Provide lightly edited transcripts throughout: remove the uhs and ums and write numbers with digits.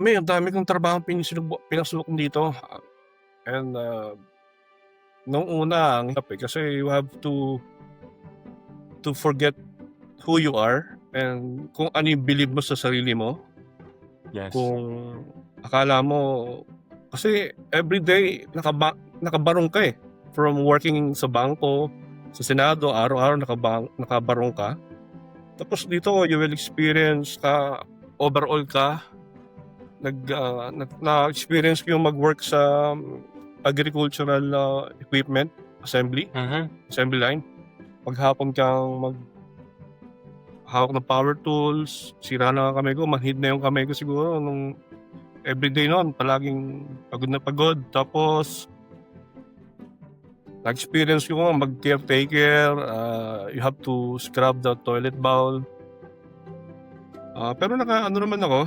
Ang dami kong trabahong pinasukan dito, and, nung una ang hirap, kasi you have to forget who you are and kung ano yung believe mo sa sarili mo. Yes. Kung akala mo kasi everyday nakabarong ka, from working sa bangko, sa senado, araw-araw nakabarong ka. Tapos dito you will experience overall ka, na-experience ko yung mag-work sa agricultural equipment assembly line. Paghapon kang hawak ng power tools, sira na ang kamay ko, manhid na yung kamay ko siguro nung everyday noon, palaging pagod na pagod. Tapos na-experience ko nga mag-caretaker, you have to scrub the toilet bowl. Pero ano naman ako,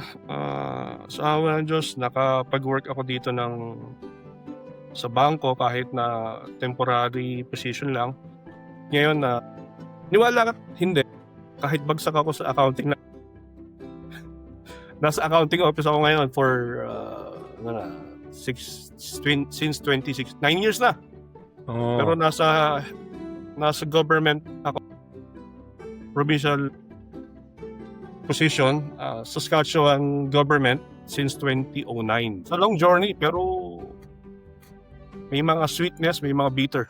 sa awa ng Diyos, nakapag-work ako dito sa bangko kahit na temporary position lang. Ngayon niwala ka hindi, kahit bagsak ako sa accounting nasa accounting office ako ngayon for since 26, 9 years na. Pero nasa government ako, provincial position, Saskatchewan government since 2009. It's a long journey, pero may mga sweetness, may mga bitter.